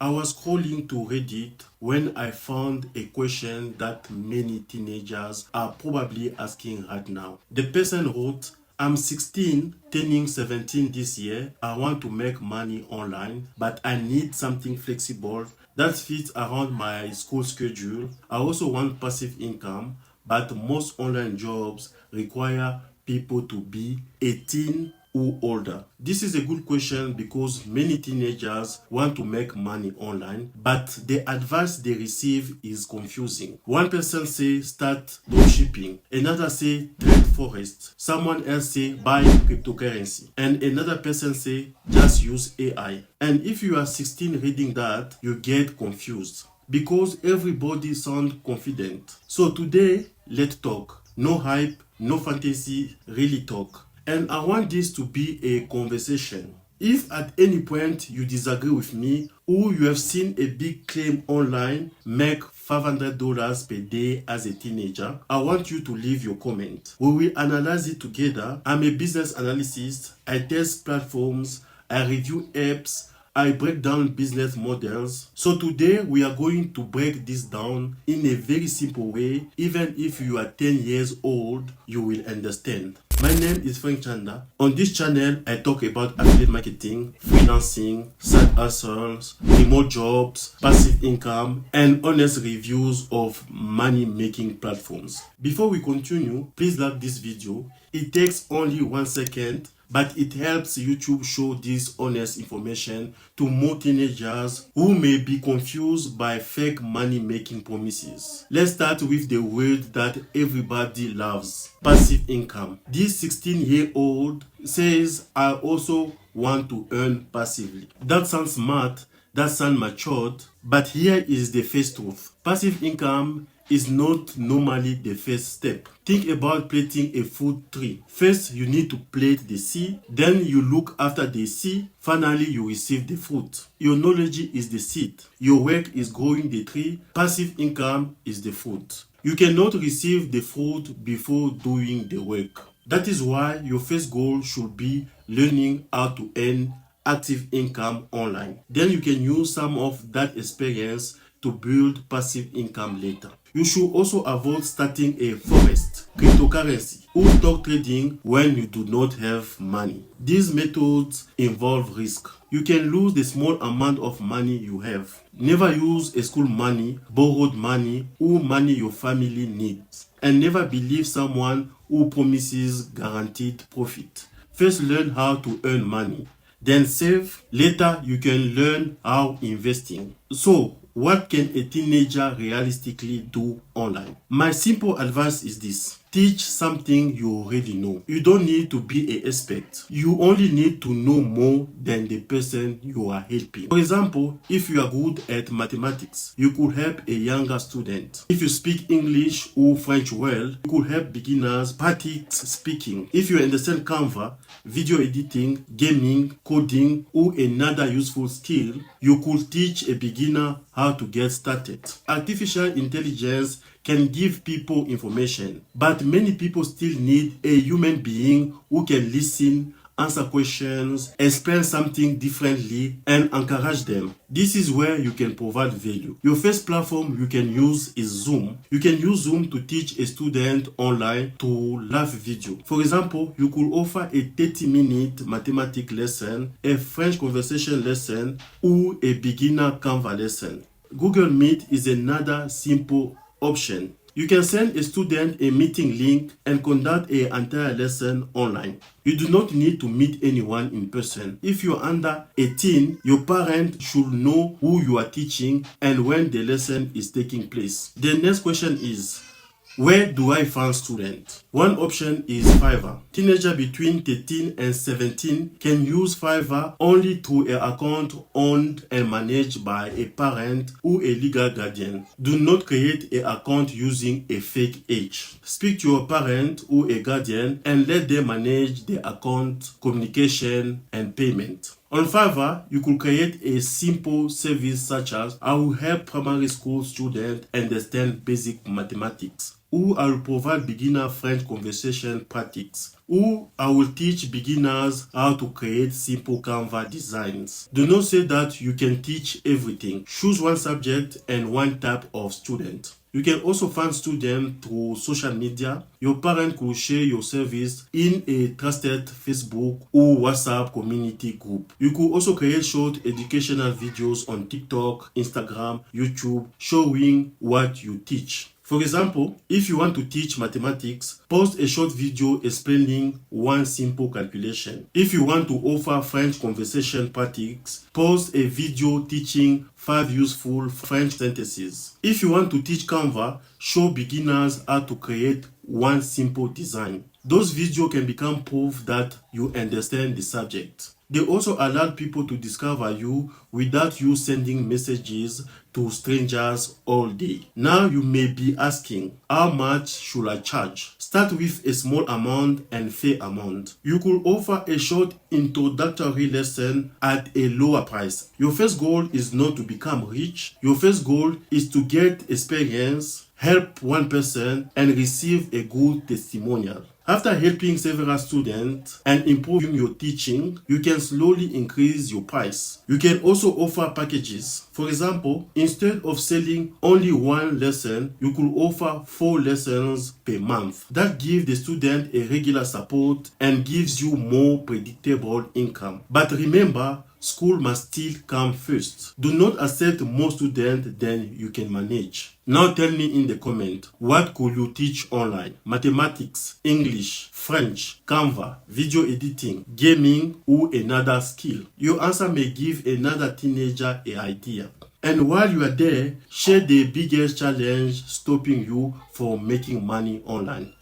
I was scrolling to Reddit when I found a question that many teenagers are probably asking right now. The person wrote, I'm 16, turning 17 this year. I want to make money online, but I need something flexible that fits around my school schedule. I also want passive income, but most online jobs require people to be 18 or older. This is a good question because many teenagers want to make money online, but the advice they receive is confusing. One person say start dropshipping, another say trade forest, someone else say buy cryptocurrency, and another person say just use AI. And if you are 16 reading that, you get confused because everybody sounds confident. So today, let's talk. No hype, no fantasy, really talk. And I want this to be a conversation. If at any point you disagree with me or you have seen a big claim online make $500 per day as a teenager, I want you to leave your comment. We will analyze it together. I'm a business analyst. I test platforms. I review apps. I break down business models. So today we are going to break this down in a very simple way. Even if you are 10 years old, you will understand. My name is Frank Chanda. On this channel, I talk about affiliate marketing, freelancing, side hustles, remote jobs, passive income, and honest reviews of money-making platforms. Before we continue, please like this video. It takes only 1 second, but it helps YouTube show this honest information to more teenagers who may be confused by fake money-making promises. Let's start with the word that everybody loves, passive income. This 16-year-old says, I also want to earn passively. That sounds smart, that sounds matured, but here is the first truth. Passive income is not normally the first step. Think about planting a fruit tree. First, you need to plant the seed. Then you look after the seed. Finally, you receive the fruit. Your knowledge is the seed. Your work is growing the tree. Passive income is the fruit. You cannot receive the fruit before doing the work. That is why your first goal should be learning how to earn active income online. Then you can use some of that experience to build passive income later. You should also avoid starting a forest, cryptocurrency, or stock trading when you do not have money. These methods involve risk. You can lose the small amount of money you have. Never use a school money, borrowed money, or money your family needs. And never believe someone who promises guaranteed profit. First, learn how to earn money. Then save. Later, you can learn how investing. So, what can a teenager realistically do online? My simple advice is this. Teach something you already know. You don't need to be an expert. You only need to know more than the person you are helping. For example, if you are good at mathematics, you could help a younger student. If you speak English or French well, you could help beginners practice speaking. If you understand Canva, video editing, gaming, coding, or another useful skill, you could teach a beginner how to get started. Artificial intelligence can give people information, but many people still need a human being who can listen, answer questions, explain something differently, and encourage them. This is where you can provide value. Your first platform you can use is Zoom. You can use Zoom to teach a student online to live video. For example, you could offer a 30-minute mathematics lesson, a French conversation lesson, or a beginner Canva lesson. Google Meet is another simple option. You can send a student a meeting link and conduct an entire lesson online. You do not need to meet anyone in person. If you're under 18, your parent should know who you are teaching and when the lesson is taking place. The next question is, where do I find students? One option is Fiverr. Teenagers between 13 and 17 can use Fiverr only through an account owned and managed by a parent or a legal guardian. Do not create an account using a fake age. Speak to your parent or a guardian and let them manage the account, communication, and payment. On Fiverr, you could create a simple service such as I will help primary school students understand basic mathematics. où I will provide beginner French conversation practice, où I will teach beginners how to create simple Canva designs. Do not say that you can teach everything. Choose one subject and one type of student. You can also find students through social media. Your parents could share your service in a trusted Facebook or WhatsApp community group. You could also create short educational videos on TikTok, Instagram, YouTube, showing what you teach. For example, if you want to teach mathematics, post a short video explaining one simple calculation. If you want to offer French conversation practice, post a video teaching 5 useful French sentences. If you want to teach Canva, show beginners how to create one simple design. Those videos can become proof that you understand the subject. They also allow people to discover you without you sending messages to strangers all day. Now you may be asking, how much should I charge? Start with a small amount and fair amount. You could offer a short introductory lesson at a lower price. Your first goal is not to become rich. Your first goal is to get experience, help one person, and receive a good testimonial. After helping several students and improving your teaching, you can slowly increase your price. You can also offer packages. For example, instead of selling only one lesson, you could offer 4 lessons per month. That gives the student a regular support and gives you more predictable income. But remember, school must still come first. Do not accept more students than you can manage. Now tell me in the comment, what could you teach online? Mathematics, English, French, Canva, video editing, gaming, or another skill? Your answer may give another teenager an idea. And while you are there, share the biggest challenge stopping you from making money online.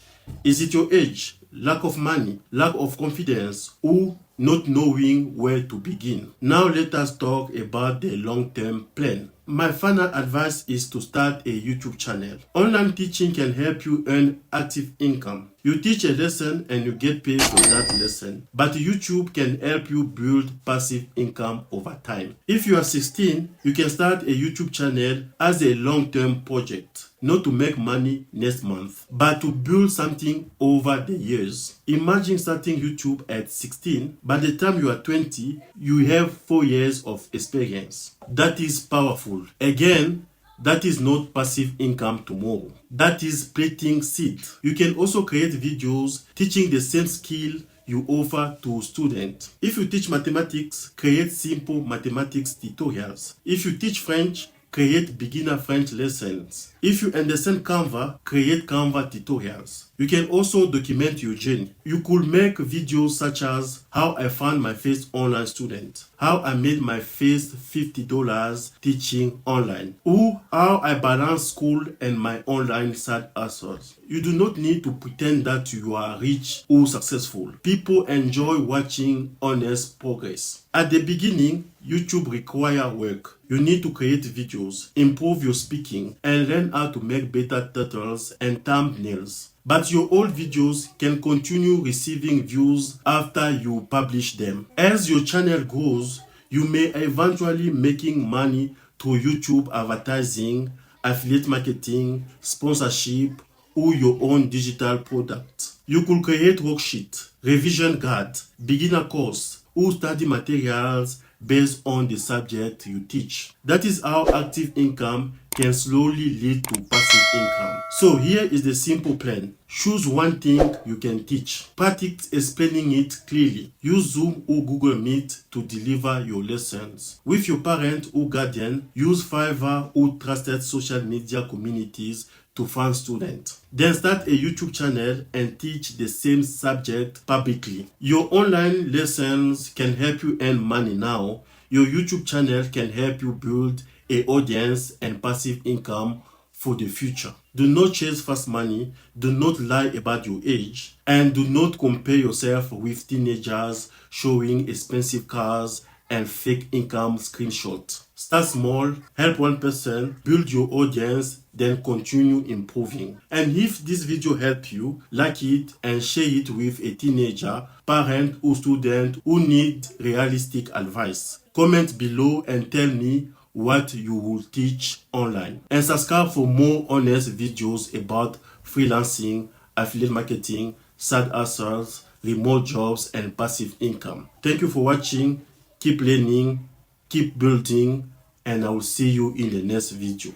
Is it your age, lack of money, lack of confidence, or not knowing where to begin? Now let us talk about the long-term plan. My final advice is to start a YouTube channel. Online teaching can help you earn active income. You teach a lesson and you get paid for that lesson. But YouTube can help you build passive income over time. If you are 16, you can start a YouTube channel as a long-term project. Not to make money next month, but to build something over the years. Imagine starting YouTube at 16. By the time you are 20, you have 4 years of experience. That is powerful. Again, that is not passive income tomorrow. That is planting seed. You can also create videos teaching the same skill you offer to students. If you teach mathematics, create simple mathematics tutorials. If you teach French, create beginner French lessons. If you understand Canva, create Canva tutorials. You can also document your journey. You could make videos such as how I found my first online student, how I made my first $50 teaching online, or how I balance school and my online side hustles. You do not need to pretend that you are rich or successful. People enjoy watching honest progress. At the beginning, YouTube requires work. You need to create videos, improve your speaking, and learn how to make better titles and thumbnails. But your old videos can continue receiving views after you publish them. As your channel grows, you may eventually making money through YouTube advertising, affiliate marketing, sponsorship, or your own digital product. You could create worksheet, revision guide, beginner course, or study materials based on the subject you teach. That is how active income can slowly lead to passive income. So here is the simple plan. Choose one thing you can teach. Practice explaining it clearly. Use Zoom or Google Meet to deliver your lessons. With your parent or guardian, use Fiverr or trusted social media communities to find students. Then start a YouTube channel and teach the same subject publicly. Your online lessons can help you earn money now. Your YouTube channel can help you build an audience and passive income for the future. Do not chase fast money, do not lie about your age, and do not compare yourself with teenagers showing expensive cars and fake income screenshots. Start small, help one person, build your audience, then continue improving. And if this video helped you, like it and share it with a teenager, parent or student who need realistic advice. Comment below and tell me what you will teach online. And subscribe for more honest videos about freelancing, affiliate marketing, side hustles, remote jobs, and passive income. Thank you for watching. Keep learning, keep building, and I will see you in the next video.